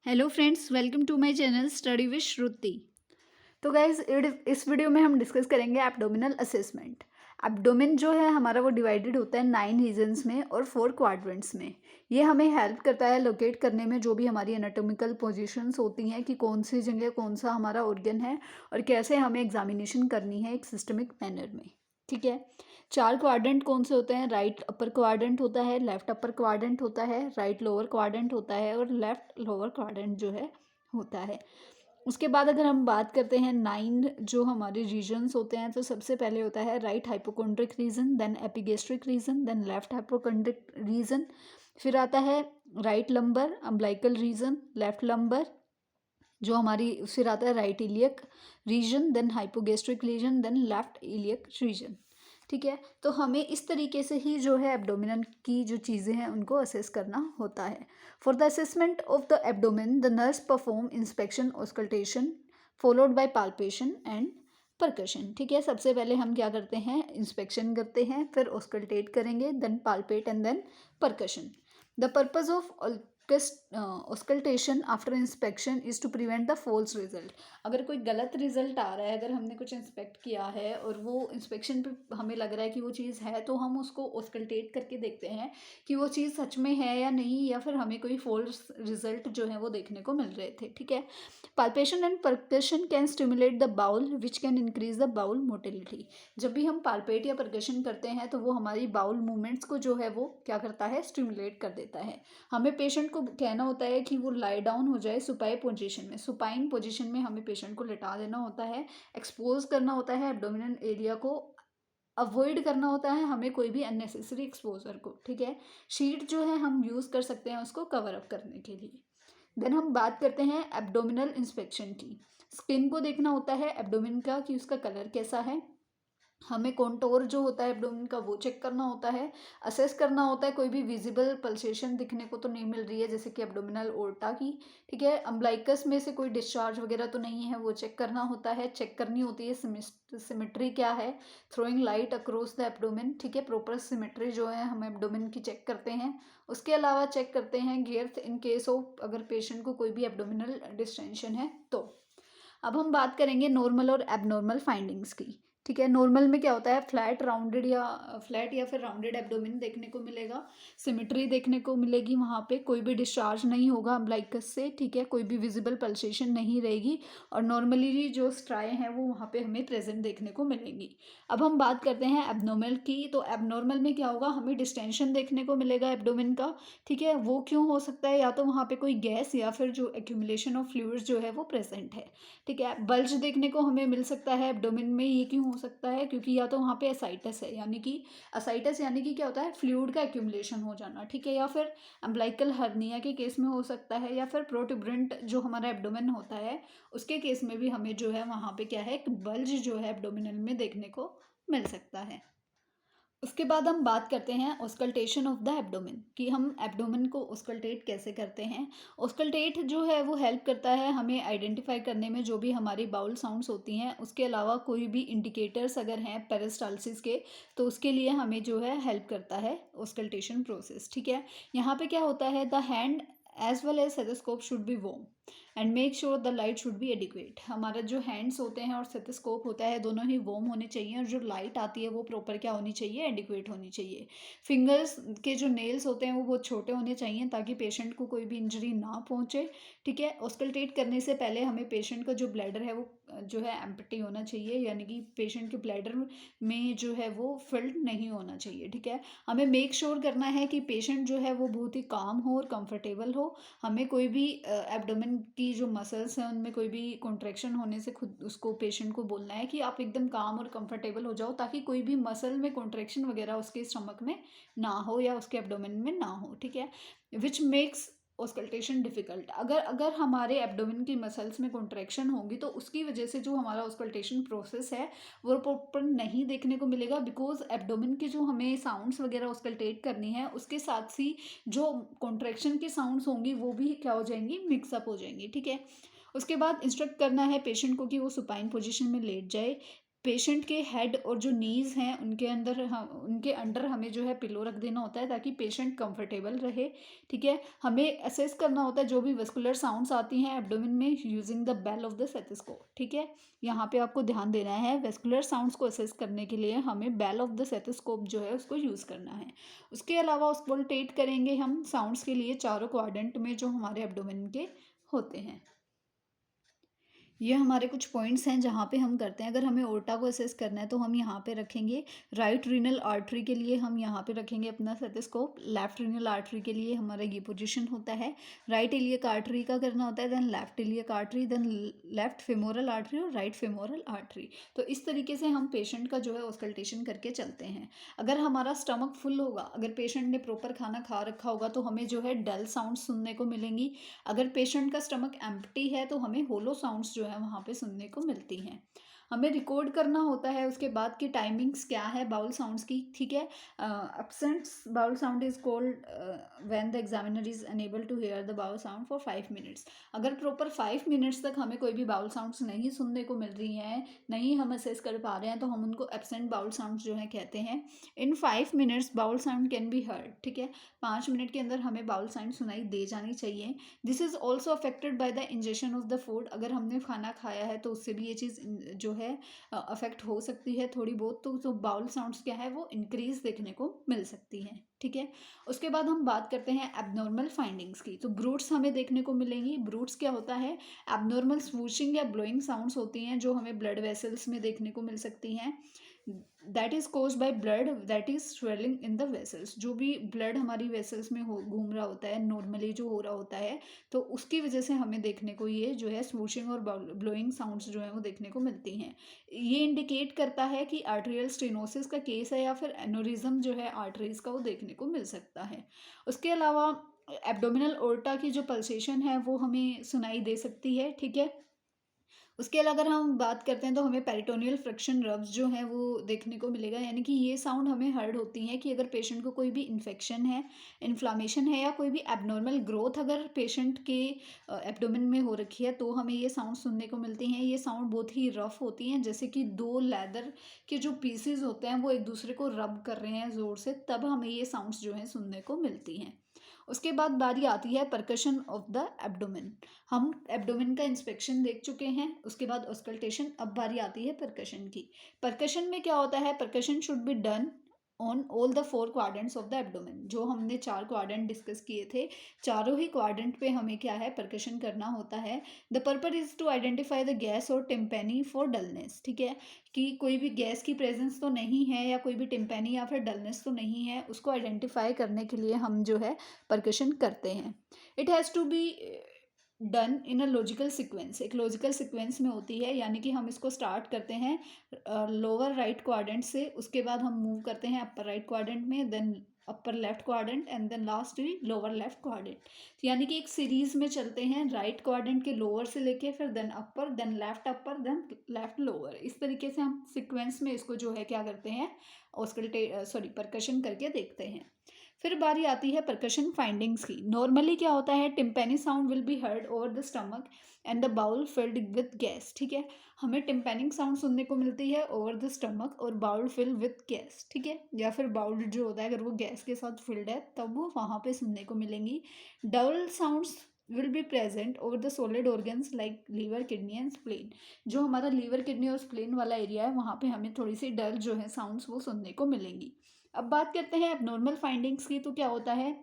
Hello friends, welcome to my channel study with Shruti. तो guys इस video में हम डिस्कस करेंगे एब्डोमिनल असेसमेंट। एब्डोमेन जो है हमारा वो डिवाइडेड होता है 9 रीजन्स में और 4 क्वाड्रेंट्स में। ये हमें हेल्प करता है लोकेट करने में जो भी हमारी एनाटॉमिकल पोजीशंस होती हैं कि कौन सी जगह कौन सा हमारा ऑर्गन है और कैसे हमें एग्जामिनेशन करनी है एक सिस्टमिक मैनर में। ठीक है। 4 क्वाड्रेंट कौन से होते हैं? राइट अपर क्वाड्रेंट होता है, लेफ्ट अपर क्वाड्रेंट होता है, राइट लोअर क्वाड्रेंट होता है और लेफ्ट लोअर क्वाड्रेंट जो है होता है। उसके बाद अगर हम बात करते हैं 9 जो हमारे रीजन्स होते हैं, तो सबसे पहले होता है right hypochondriac region, then epigastric region, then left hypochondriac region, फिर आता है right lumbar umbilical region, left lumbar जो हमारी, फिर आता है right iliac region, then hypogastric region, then left iliac region. ठीक है। तो हमें इस तरीके से ही जो है एब्डोमिनल की जो चीज़ें हैं उनको असेस करना होता है। For the assessment of the abdomen the nurse perform inspection auscultation followed by palpation and percussion. ठीक है। सबसे पहले हम क्या करते हैं? इंस्पेक्शन करते हैं, फिर ऑस्कल्टेट करेंगे, then palpate and then percussion. The purpose of auscultation after inspection is to prevent the false result. अगर कोई गलत रिजल्ट आ रहा है, अगर हमने कुछ इंस्पेक्ट किया है और वो इंस्पेक्शन पे हमें लग रहा है कि वो चीज़ है, तो हम उसको ऑस्कल्टेट करके देखते हैं कि वो चीज़ सच में है या नहीं, या फिर हमें कोई फॉल्स रिजल्ट जो है वो देखने को मिल रहे थे। ठीक है। Palpation and percussion can stimulate the bowel which can increase the bowel motility. जब भी हम पाल्पेट या परकशन करते हैं तो वो हमारी बाउल मूवमेंट्स को जो है वो क्या करता है? स्टिमुलेट कर देता है। हमें पेशेंट को कहना होता है कि वो लाई डाउन हो जाए सुपाइन पोजीशन में। सुपाइन पोजीशन में हमें पेशेंट को लेटा देना होता है, एक्सपोज करना होता है एब्डोमिनल एरिया को, अवॉइड करना होता है हमें कोई भी अननेसेसरी एक्सपोजर को। ठीक है। शीट जो है हम यूज़ कर सकते हैं उसको कवर अप करने के लिए। देन हम बात करते हैं एब्डोमिनल इंस्पेक्शन की। स्किन को देखना होता है एब्डोमिन का कि उसका कलर कैसा है। हमें कॉन्टोर जो होता है एब्डोमेन का वो चेक करना होता है। असेस करना होता है कोई भी विजिबल पल्सेशन दिखने को तो नहीं मिल रही है, जैसे कि एब्डोमिनल ओर्टा की। ठीक है। अम्बलाइकस में से कोई डिस्चार्ज वगैरह तो नहीं है, वो चेक करना होता है। चेक करनी होती है सिमेट्री क्या है, throwing light across the abdomen. ठीक है। प्रॉपर सिमेट्री जो है हम एब्डोमेन की चेक करते हैं। उसके अलावा चेक करते हैं गियर्थ इन केस ऑफ अगर पेशेंट को कोई भी एब्डोमिनल डिस्टेंशन है तो। अब हम बात करेंगे नॉर्मल और एबनॉर्मल फाइंडिंग्स की। ठीक है। नॉर्मल में क्या होता है? फ्लैट राउंडेड या फ्लैट या फिर राउंडेड एब्डोमेन देखने को मिलेगा, सिमेट्री देखने को मिलेगी, वहाँ पे कोई भी डिस्चार्ज नहीं होगा अम्बलाइकस से। ठीक है। कोई भी विजिबल पल्सेशन नहीं रहेगी और नॉर्मली जो स्ट्राई हैं वो वहाँ पे हमें प्रेजेंट देखने को मिलेंगी। अब हम बात करते हैं एबनॉर्मल की। तो एबनॉर्मल में क्या होगा? हमें डिस्टेंशन देखने को मिलेगा एब्डोमेन का। ठीक है। वो क्यों हो सकता है? या तो वहाँ पे कोई गैस या फिर जो एक्यूमुलेशन ऑफ फ्लूइड्स जो है वो प्रेजेंट है। ठीक है। बल्ज देखने को हमें मिल सकता है एब्डोमेन में। ये क्यों हो सकता है? क्योंकि या तो वहाँ पे असाइटस है, यानी कि असाइटस यानी कि क्या होता है? फ्लूइड का एक्यूमुलेशन हो जाना। ठीक है। या फिर अम्बलाइकल हर्निया के केस में हो सकता है, या फिर प्रोट्यूबरेंट जो हमारा एब्डोमेन होता है उसके केस में भी हमें जो है वहाँ पे क्या है, एक बल्ज जो है एब्डोमिनल में देखने को मिल सकता है। उसके बाद हम बात करते हैं ऑस्कल्टेशन ऑफ द एब्डोमेन, कि हम एब्डोमेन को ऑस्कल्टेट कैसे करते हैं। ऑस्कल्टेट जो है वो हेल्प करता है हमें आइडेंटिफाई करने में जो भी हमारी बाउल साउंड्स होती हैं। उसके अलावा कोई भी इंडिकेटर्स अगर हैं पेरिस्टाल्सिस के, तो उसके लिए हमें जो है हेल्प करता है ऑस्कल्टेशन प्रोसेस। ठीक है। यहाँ पे क्या होता है? The hand as well as stethoscope should be warm and make sure the light should be adequate. हमारा जो हैंड्स होते हैं और सेथोस्कोप होता है दोनों ही वॉर्म होने चाहिए, और जो लाइट आती है वो प्रॉपर क्या होनी चाहिए? एडिक्वेट होनी चाहिए। फिंगर्स के जो नेल्स होते हैं वो बहुत छोटे होने चाहिए ताकि पेशेंट को कोई भी इंजरी ना पहुंचे। ठीक है। ऑस्कल्टेट करने से पहले हमें पेशेंट का जो ब्लैडर है वो जो है एम्प्टी होना चाहिए, यानी कि पेशेंट के ब्लैडर में जो है वो फिल्ड नहीं होना चाहिए। ठीक है। हमें मेक श्योर करना है कि पेशेंट जो है वो बहुत ही काम हो और कंफर्टेबल हो। हमें कोई भी एब्डोमेन की जो मसल्स हैं उनमें कोई भी कॉन्ट्रैक्शन होने से खुद उसको पेशेंट को बोलना है कि आप एकदम काम और कंफर्टेबल हो जाओ, ताकि कोई भी मसल में कॉन्ट्रैक्शन वगैरह उसके स्टमक में ना हो या उसके एब्डोमेन में ना हो। ठीक है। Which makes auscultation difficult. अगर अगर हमारे एब्डोमेन की मसल्स में कॉन्ट्रैक्शन होगी तो उसकी वजह से जो हमारा ऑस्कल्टेशन प्रोसेस है वो प्रॉपर नहीं देखने को मिलेगा, बिकॉज एब्डोमेन की जो हमें साउंड्स वगैरह ऑस्कल्टेट करनी है उसके साथ ही जो कॉन्ट्रैक्शन की साउंड्स होंगी वो भी क्या हो जाएंगी? मिक्सअप हो जाएंगी। ठीक है। उसके बाद इंस्ट्रक्ट करना है पेशेंट को कि वो सुपाइन पोजीशन में लेट जाए, पेशेंट के हेड और जो नीज़ हैं उनके अंडर हमें जो है पिलो रख देना होता है ताकि पेशेंट कंफर्टेबल रहे, ठीक है। हमें असेस करना होता है जो भी वस्कुलर साउंड्स आती हैं एब्डोमेन में using the bell of the stethoscope, ठीक है। यहाँ पे आपको ध्यान देना है, वस्कुलर साउंड्स को असेस करने के लिए हमें बेल ऑफ द स्टेथोस्कोप जो है उसको यूज़ करना है। उसके अलावा ऑस्कल्टेट करेंगे हम साउंड्स के लिए चारों क्वाड्रेंट में जो हमारे एब्डोमेन के होते हैं। ये हमारे कुछ पॉइंट्स हैं जहाँ पे हम करते हैं। अगर हमें ओर्टा को असेस करना है तो हम यहाँ पे रखेंगे राइट रीनल आर्टरी के लिए हम यहाँ पे रखेंगे अपना स्टेथोस्कोप, लेफ्ट रीनल आर्टरी के लिए हमारा ये पोजीशन होता है, राइट इलियक आर्टरी का करना होता है, then left iliac artery, then left femoral artery और राइट फेमोरल आर्टरी। तो इस तरीके से हम पेशेंट का जो है ऑस्कल्टेशन करके चलते हैं। अगर हमारा स्टमक फुल होगा, अगर पेशेंट ने प्रॉपर खाना खा रखा होगा तो हमें जो है डल साउंड सुनने को मिलेंगी। अगर पेशेंट का स्टमक एम्प्टी है तो हमें होलो साउंड्स जो है वहाँ पे सुनने को मिलती हैं। हमें रिकॉर्ड करना होता है उसके बाद की टाइमिंग्स क्या है बाउल साउंड्स की, ठीक है। Absents bowel sound is called when the examiner is unable to hear the bowel sound for 5 minutes. अगर प्रॉपर 5 मिनट्स तक हमें कोई भी बाउल साउंड्स नहीं सुनने को मिल रही हैं, नहीं हम असेस कर पा रहे हैं, तो हम उनको एब्सेंट बाउल साउंड्स जो है कहते हैं। In 5 minutes bowel sound can be heard, ठीक है। 5 मिनट के अंदर हमें बाउल साउंड सुनाई दे जानी चाहिए। This is also affected by the ingestion of the food. अगर हमने खाना खाया है तो उससे भी ये चीज़ जो है अफेक्ट हो सकती है थोड़ी बहुत, तो जो बाउल साउंड्स क्या है वो इंक्रीज देखने को मिल सकती हैं, ठीक है। उसके बाद हम बात करते हैं एबनॉर्मल फाइंडिंग्स की। तो ब्रूट्स हमें देखने को मिलेंगी। ब्रूट्स क्या होता है, एबनॉर्मल स्वूशिंग या ब्लोइंग साउंड्स होती हैं जो हमें ब्लड वेसल्स में देखने को मिल सकती हैं। That is caused by blood that is swelling in the vessels. जो भी ब्लड हमारी वेसल्स में हो घूम रहा होता है, नॉर्मली जो हो रहा होता है, तो उसकी वजह से हमें देखने को ये जो है स्वूशिंग और ब्लोइंग साउंड्स जो है वो देखने को मिलती हैं। ये इंडिकेट करता है कि आर्टेरियल स्टेनोसिस का केस है या फिर एनोरिज्म जो है आर्टरीज का वो देखने को मिल सकता है। उसके अलावा एब्डोमिनल ओर्टा की जो पल्सेशन है वो हमें सुनाई दे सकती है, ठीक है। उसके अलावा अगर हम बात करते हैं तो हमें पेरिटोनियल फ्रिक्शन रब्स जो है वो देखने को मिलेगा, यानी कि ये साउंड हमें हर्ड होती हैं कि अगर पेशेंट को कोई भी इन्फेक्शन है, इन्फ्लामेशन है या कोई भी एबनॉर्मल ग्रोथ अगर पेशेंट के एब्डोमेन में हो रखी है तो हमें ये साउंड सुनने को मिलती हैं। ये साउंड बहुत ही रफ होती हैं, जैसे कि दो लेदर के जो पीसेज होते हैं वो एक दूसरे को रब कर रहे हैं ज़ोर से, तब हमें ये साउंड्स जो हैं सुनने को मिलती हैं। उसके बाद बारी आती है परकशन ऑफ द एब्डोमेन। हम एब्डोमेन का इंस्पेक्शन देख चुके हैं, उसके बाद ऑस्कल्टेशन, अब बारी आती है परकशन की। परकशन में क्या होता है, percussion should be done on all the 4 quadrants of the abdomen. जो हमने 4 क्वाड्रेंट डिस्कस किए थे, चारों ही क्वाड्रेंट पे हमें क्या है परकशन करना होता है। The purpose is to identify the gas और टिम्पेनी फॉर डलनेस, ठीक है, कि कोई भी गैस की प्रेजेंस तो नहीं है या कोई भी टिम्पेनी या फिर डलनेस तो नहीं है, उसको आइडेंटिफाई करने के लिए हम जो है परकशन करते हैं। It has to be done in a logical sequence. एक लॉजिकल सीक्वेंस में होती है, यानी कि हम इसको स्टार्ट करते हैं लोअर राइट क्वाड्रेंट से, उसके बाद हम मूव करते हैं अपर राइट क्वाड्रेंट में, then upper left quadrant and then lastly lower left quadrant. यानी कि एक सीरीज में चलते हैं, राइट क्वाड्रेंट के लोअर से लेके फिर देन अपर देन लेफ्ट लोअर। इस तरीके से हम सीक्वेंस में इसको जो है क्या करते हैं, परकशन करके देखते हैं। फिर बारी आती है परकशन फाइंडिंग्स की। नॉर्मली क्या होता है, tympany sound will be heard over the stomach and the bowel filled with gas, ठीक है। हमें टिम्पेनिंग साउंड सुनने को मिलती है ओवर द स्टमक और बाउल फिल विद गैस, ठीक है, या फिर बाउल जो होता है अगर वो गैस के साथ फिल्ड है तब वो वहाँ पे सुनने को मिलेंगी। Double sounds will be present over the solid organs like liver, kidney and spleen. जो हमारा लीवर, किडनी और स्प्लेन वाला एरिया है वहाँ पे हमें थोड़ी सी डल जो है साउंड्स वो सुनने को मिलेंगी। अब बात करते हैं एबनॉर्मल फाइंडिंग्स की। तो क्या होता है,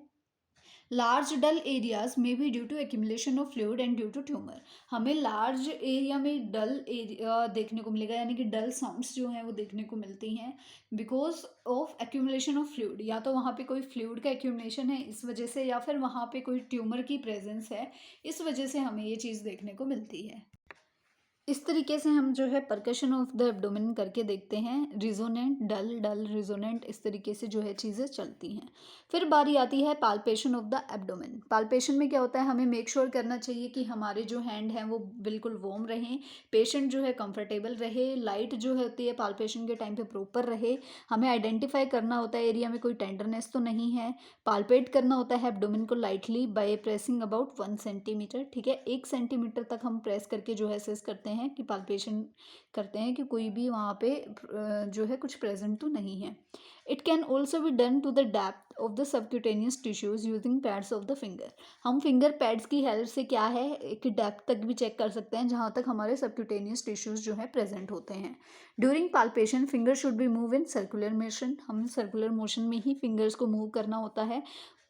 लार्ज डल एरियाज में be due to accumulation of fluid and due to tumour. हमें लार्ज एरिया में डल एरिया देखने को मिलेगा, यानी कि डल साउंड्स जो हैं वो देखने को मिलती हैं because of accumulation of fluid. या तो वहाँ पे कोई फ्लूइड का एक्यूमुलेशन है इस वजह से, या फिर वहाँ पे कोई ट्यूमर की प्रेजेंस है, इस वजह से हमें ये चीज़ देखने को मिलती है। इस तरीके से हम जो है परकशन ऑफ द एब्डोमेन करके देखते हैं। रिजोनेंट, डल, डल, रिजोनेंट, इस तरीके से जो है चीज़ें चलती हैं। फिर बारी आती है palpation of the abdomen. Palpation में क्या होता है, हमें मेक श्योर करना चाहिए कि हमारे जो हैंड हैं वो बिल्कुल वार्म रहें, पेशेंट जो है कंफर्टेबल रहे, लाइट जो होती है पाल्पेशन के टाइम पे प्रॉपर रहे। हमें आइडेंटिफाई करना होता है एरिया में कोई टेंडरनेस तो नहीं है। पाल्पेट करना होता है एब्डोमेन को lightly by pressing about 1 centimetre, ठीक है, 1 सेंटीमीटर तक हम प्रेस करके जो है असेस करते हैं हैं कि पाल्पेशन करते हैं कि कोई भी वहाँ पे जो है कुछ प्रेजेंट तो नहीं है। It can also be done to the depth of the subcutaneous tissues using pads of the finger. हम फिंगर पैड्स की हेल्प से क्या है एक डेप्थ तक भी चेक कर सकते हैं जहाँ तक हमारे सबक्यूटेनियस टिश्यूज जो है प्रेजेंट होते हैं। During palpation finger should be move in circular motion, हमें सर्कुलर मोशन में ही फिंगर्स को मूव करना होता है।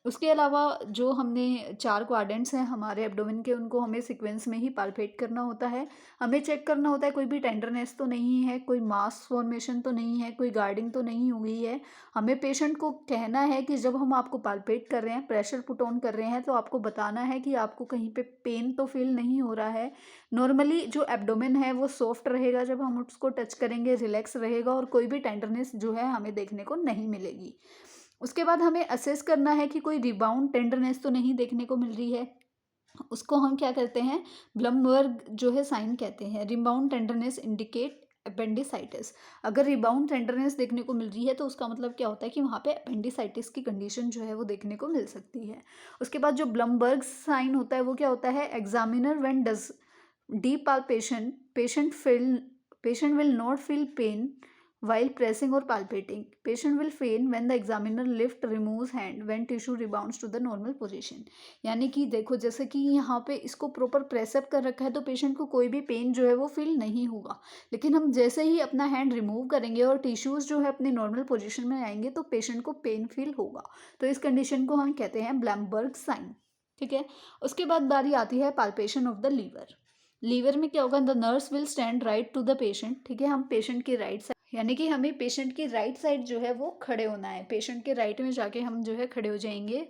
उसके अलावा जो हमने 4 क्वाड्रेंट्स हैं हमारे एब्डोमेन के, उनको हमें सीक्वेंस में ही पाल्पेट करना होता है। हमें चेक करना होता है कोई भी टेंडरनेस तो नहीं है, कोई मास फॉर्मेशन तो नहीं है, कोई गार्डिंग तो नहीं हो गई है। हमें पेशेंट को कहना है कि जब हम आपको पाल्पेट कर रहे हैं, प्रेशर पुट ऑन कर रहे हैं, तो आपको बताना है कि आपको कहीं पे पेन तो फील नहीं हो रहा है। नॉर्मली जो एब्डोमेन है वो सॉफ्ट रहेगा, जब हम उसको टच करेंगे रिलैक्स रहेगा और कोई भी टेंडरनेस जो है हमें देखने को नहीं मिलेगी। उसके बाद हमें असेस करना है कि कोई रिबाउंड टेंडरनेस तो नहीं देखने को मिल रही है। उसको हम क्या कहते हैं, ब्लमबर्ग जो है साइन कहते हैं। Rebound tenderness indicate appendicitis. अगर रिबाउंड टेंडरनेस देखने को मिल रही है तो उसका मतलब क्या होता है कि वहाँ पे अपेंडिसाइटिस की कंडीशन जो है वो देखने को मिल सकती है। उसके बाद जो ब्लमबर्ग साइन होता है वो क्या होता है, examiner when does deep palpation patient will not feel pain while pressing or palpating. Patient will faint when the examiner lift removes hand when tissue rebounds to the normal position. यानी कि देखो जैसे कि यहाँ पे इसको प्रॉपर प्रेसअप कर रखा है तो पेशेंट को कोई भी पेन जो है वो फील नहीं होगा, लेकिन हम जैसे ही अपना हैंड रिमूव करेंगे और टिश्यूज जो है अपनी नॉर्मल पोजिशन में आएंगे तो पेशेंट को पेन फील होगा। तो इस कंडीशन को हम कहते हैं ब्लैमबर्ग साइन। ठीक है। उसके बाद बारी आती है palpation of the liver. Liver में क्या होगा, the nurse will stand right to the patient. ठीक है, हम पेशेंट की राइट साइड, यानी कि हमें पेशेंट की राइट साइड जो है वो खड़े होना है। पेशेंट के राइट में जाके हम जो है खड़े हो जाएंगे।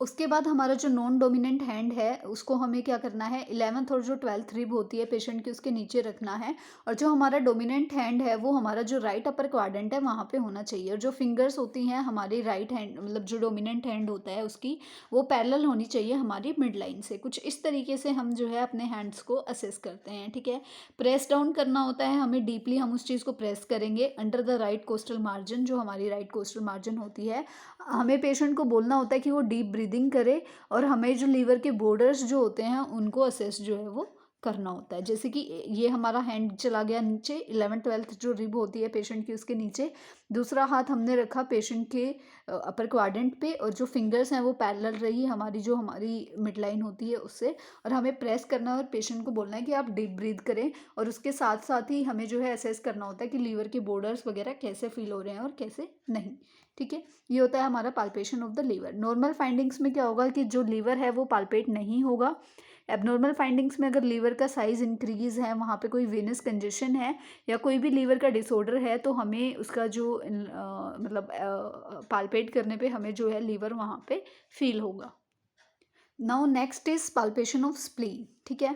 उसके बाद हमारा जो नॉन डोमिनेंट हैंड है उसको हमें क्या करना है, 11th और जो 12th रिब होती है पेशेंट की उसके नीचे रखना है। और जो हमारा डोमिनेंट हैंड है वो हमारा जो राइट अपर क्वाड्रेंट है वहाँ पे होना चाहिए। और जो फिंगर्स होती हैं हमारी राइट हैंड, मतलब जो डोमिनेंट हैंड होता है उसकी, वो पैरेलल होनी चाहिए हमारी मिड लाइन से। कुछ इस तरीके से हम जो है अपने हैंड्स को असेस करते हैं। ठीक है। प्रेस डाउन करना होता है हमें डीपली, हम उस चीज़ को प्रेस करेंगे under the right coastal margin. जो हमारी राइट कोस्टल मार्जिन होती है, हमें पेशेंट को बोलना होता है कि वो डीप ब्रीदिंग करे और हमें जो लीवर के बॉर्डर्स जो होते हैं उनको असेस जो है वो करना होता है। जैसे कि ये हमारा हैंड चला गया नीचे, 11th-12th जो रिब होती है पेशेंट की उसके नीचे, दूसरा हाथ हमने रखा पेशेंट के अपर क्वाड्रेंट पे और जो फिंगर्स हैं वो पैरेलल रही हमारी मिड लाइन होती है उससे, और हमें प्रेस करना है और पेशेंट को बोलना है कि आप डीप ब्रीथ करें। और उसके साथ साथ ही हमें जो है असेस करना होता है कि लीवर के बॉर्डर्स वगैरह कैसे फील हो रहे हैं और कैसे नहीं। ठीक है, ये होता है हमारा palpation of the liver. Normal findings में क्या होगा कि जो लीवर है वो पाल्पेट नहीं होगा। एबनॉर्मल फाइंडिंग्स में अगर लीवर का साइज इंक्रीज है, वहाँ पे कोई वेनस कंजेशन है या कोई भी लीवर का डिसऑर्डर है, तो हमें उसका जो मतलब पाल्पेट करने पे हमें जो है लीवर वहाँ पे फील होगा। Now next is palpation of spleen. ठीक है।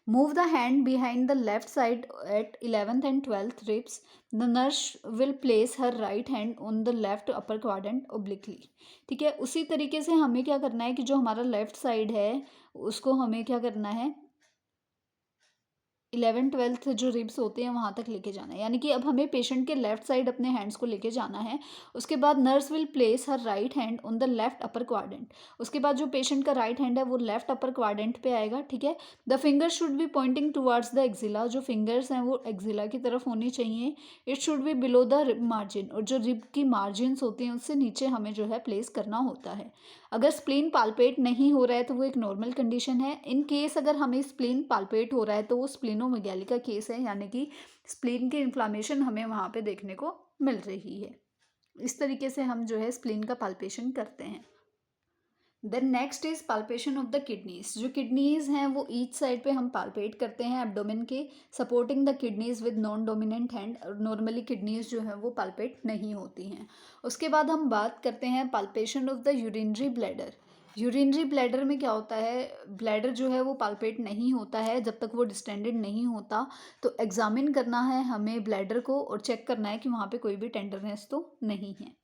Move the hand behind the left side at 11th and 12th ribs. The nurse will place her right hand on the left upper quadrant obliquely. ठीक है। उसी तरीके से हमें क्या करना है कि जो हमारा लेफ्ट साइड है उसको हमें क्या करना है, 11th-12th जो रिब्स होते हैं वहाँ तक लेके जाना है। यानी कि अब हमें पेशेंट के लेफ्ट साइड अपने हैंड्स को लेके जाना है। उसके बाद nurse will place her right hand on the left upper quadrant. उसके बाद जो पेशेंट का राइट हैंड है वो लेफ्ट अपर क्वाड्रेंट पे आएगा। ठीक है। The finger should be pointing towards the axilla. जो फिंगर्स हैं वो एक्जिला की तरफ होनी चाहिए। It should be below the rib margin. और जो रिब की मार्जिनस होती हैं उससे नीचे हमें जो है प्लेस करना होता है। अगर स्प्लीन पाल्पेट नहीं हो रहा है तो वो एक नॉर्मल कंडीशन है। इन केस अगर हमें स्प्लीन पाल्पेट हो रहा है तो वो स्प्लीनोमेगाली का केस है, यानी कि स्प्लीन की इन्फ्लामेशन हमें वहाँ पे देखने को मिल रही है। इस तरीके से हम जो है स्प्लीन का पाल्पेशन करते हैं। Then next is palpation of the kidneys. जो किडनीज हैं वो ईच साइड पे हम पाल्पेट करते हैं एब्डोमेन के, supporting the kidneys with non dominant hand. Normally kidneys जो है वो पाल्पेट नहीं होती हैं। उसके बाद हम बात करते हैं palpation of the urinary bladder. Urinary bladder में क्या होता है, ब्लैडर जो है वो पाल्पेट नहीं होता है जब तक वो डिस्टेंडेड नहीं होता। तो एग्जामिन करना है हमें ब्लैडर को और चेक करना है कि वहाँ पे कोई भी टेंडरनेस तो नहीं है।